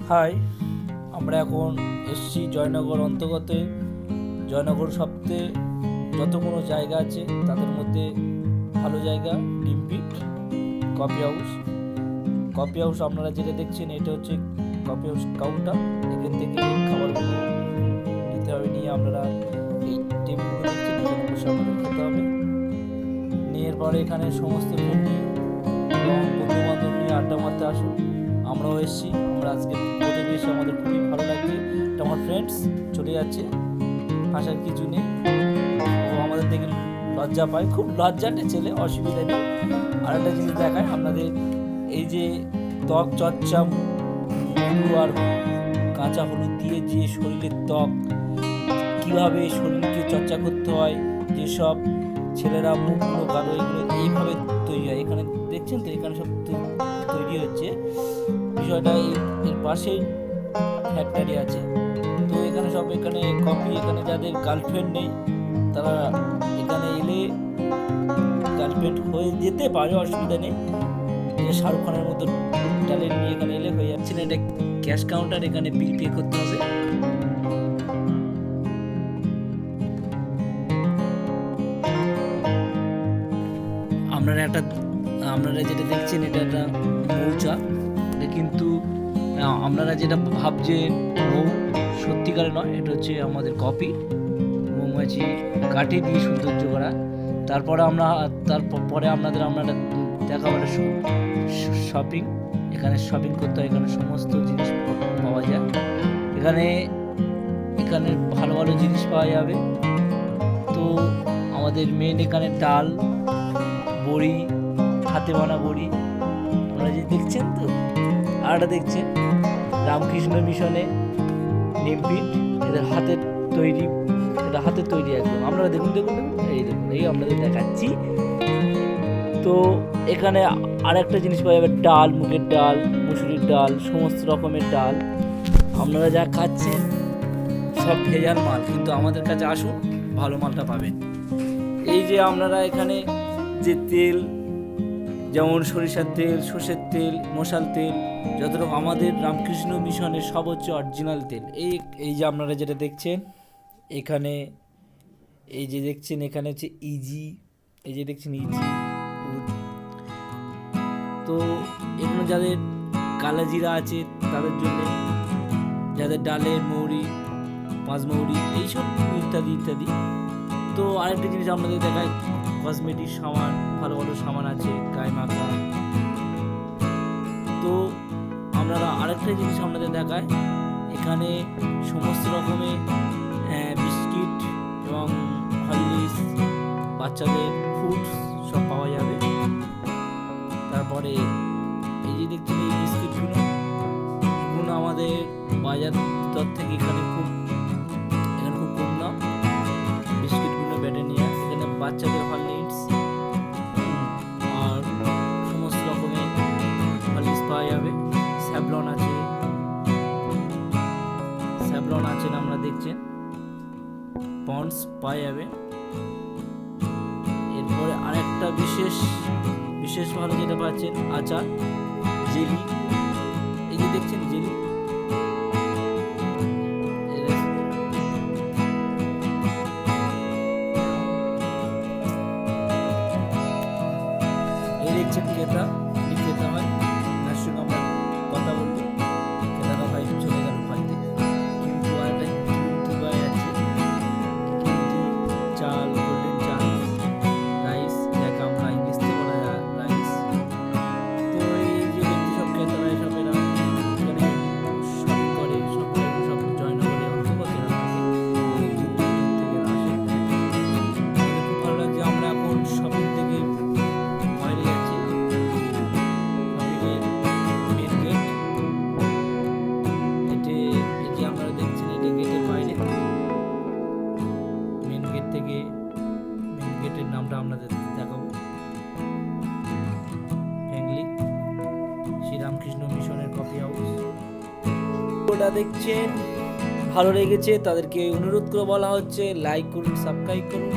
High, আমরা এখন এসছি জয়নগর অন্তর্গতে। জয়নগর সপ্তাহে যত কোনো জায়গা আছে তাদের মধ্যে ভালো জায়গা ডিমপিট কফি হাউস। কফি হাউস আপনারা যেটা দেখছেন এটা হচ্ছে কফি হাউস কাউন্টার। এখান থেকে খাবারগুলো নিতে হবে, নিয়ে আপনারা এই টেবিলগুলো দেখছেন এখানে বসে আপনাদের খেতে হবে। নিয়ে পরে এখানে সমস্ত ফ্যামিলি এবং বন্ধু বান্ধব নিয়ে আড্ডা মারতে আসুন। আমরাও এসেছি, আমরা আজকে প্রথমে এসে আমাদের খুবই ভালো লাগছে। এটা আমার ফ্রেন্ডস চলে যাচ্ছে, হাসার কিছু নেই। ও আমাদের দেখে লজ্জা পায়, খুব লজ্জাটে ছেলে, অসুবিধা নেই। আর একটা জিনিস দেখায় আপনাদের, এই যে ত্বক চর্চা মধু আর কাঁচা হলুদ দিয়ে যে শরীরের ত্বক কীভাবে শরীরকে চর্চা করতে হয়, যেসব ছেলেরা মুখগুলো কালো এগুলো এইভাবে তৈরি হয়। এখানে দেখছেন তো, এখানে সব তৈরি হচ্ছে। বিষয়টা এর পাশেই ফ্যাক্টরি আছে। তো এখানে সব এখানে কফি, এখানে যাদের গার্লফ্রেন্ড নেই তারা এখানে এলে গার্লফ্রেন্ড হয়ে যেতে পারে, অসুবিধা নেই। শাহরুখ খানের মতো ট্যালেন্ট নিয়ে এখানে এলে হয়ে যাচ্ছে না। এটা ক্যাশ কাউন্টার, এখানে বিল পে করতে হবে। আপনারা যেটা দেখছেন এটা একটা মৌচা। এটা কিন্তু আপনারা যেটা ভাবছেন মৌ, সত্যিকারে নয়, এটা হচ্ছে আমাদের কফি। মৌমাছি কাঠি দিয়ে সৌন্দর্য করা। তারপরে আপনারা দেখাবো শপিং। এখানে শপিং করতে হয়, এখানে সমস্ত জিনিস পাওয়া যায়। এখানে ভালো ভালো জিনিস পাওয়া যাবে। তো আমাদের মেন এখানে ডাল, বড়ি, হাতে বানা বড়ি আপনারা যে দেখছেন তো। আর একটা দেখছেন রামকৃষ্ণ মিশনে নিমপিট, এদের হাতের তৈরি, এটা হাতের তৈরি একদম। আপনারা দেখুন, এই আপনাদের দেখাচ্ছি। তো এখানে আর একটা জিনিস পাওয়া যাবে, ডাল, মুগের ডাল, মুসুরির ডাল, সমস্ত রকমের ডাল। আপনারা যা খাচ্ছেন সব ভেজাল মাল, কিন্তু আমাদের কাছে আসুন, ভালো মালটা পাবেন। এই যে আপনারা এখানে যে তেল, যেমন সরিষার তেল, সর্ষের তেল, মশাল তেল, যত রকম আমাদের রামকৃষ্ণ মিশনের সব হচ্ছে অরিজিনাল তেল। এই যে আপনারা যেটা দেখছেন এখানে, এখানে হচ্ছে ইজি, এই যে দেখছেন ইজি। তো এখানে যাদের কালাজিরা আছে তাদের জন্য, যাদের ডালের মৌরি, পাঁচমৌরি, এইসব ইত্যাদি ইত্যাদি। তো আরেকটা জিনিস আপনাদের দেখায়, কসমেটিক সামান, ভালো ভালো সামান আছে, গায়ে মাখা। তো আপনারা আরেকটা জিনিস আপনাদের দেখায়, এখানে সমস্ত রকমের বিস্কিট এবং হরলিক্স, বাচ্চাদের ফুডস সব পাওয়া যাবে। তারপরে এই যে দেখছেন এই বিস্কিটগুলো, এগুলো আমাদের বাজার দর থেকে এখানে খুব কম দাম। বিস্কিটগুলো বেটে নিয়ে এখানে বাচ্চাদের হরলিক্স আর সমস্ত রকমের হরলিক্স পাওয়া যাবে। স্যাভলন আছে, আমরা দেখছেন পন্ডস পাওয়া যাবে। এরপরে আরেকটা বিশেষ ভালো যেটা পাচ্ছেন, আচার, জেলি, এই যে দেখছেন জেলি। এই দেখছেন ক্রেতা হয়, তার সঙ্গে আমরা কথা বলবো। ক্রেতারা ভাই চলে গেল বাড়িতে, কিন্তু আরেকটা কিন্তু ভাই আছে, চাল, গোল্ডেন চাল, রাইস, যাকে আমরা ইংলিশতে বলা যায় রাইস। তো এই যে ব্যক্তি সব ক্রেতারা এসব এরা এখানে শপিং করে, সব জয়নগরে অন্তর্গত এরা থাকে, দূর থেকে এরা আসে। আমাদের খুব ভালো লাগছে। আমরা এখন শপিং থেকে বাইরে যাচ্ছি। শপিংয়ের মেন গেট, এটি আপনারা দেখছেন, এটি গেটের বাইরে। মেন গেটের নামটা আপনাদের দেখাবো, ফ্যাংলি শ্রীরামকৃষ্ণ মিশনের কফি হাউস। ওটা দেখছেন ভালো লেগেছে, তাদেরকে অনুরোধ করে বলা হচ্ছে লাইক করুন, সাবস্ক্রাইব করুন।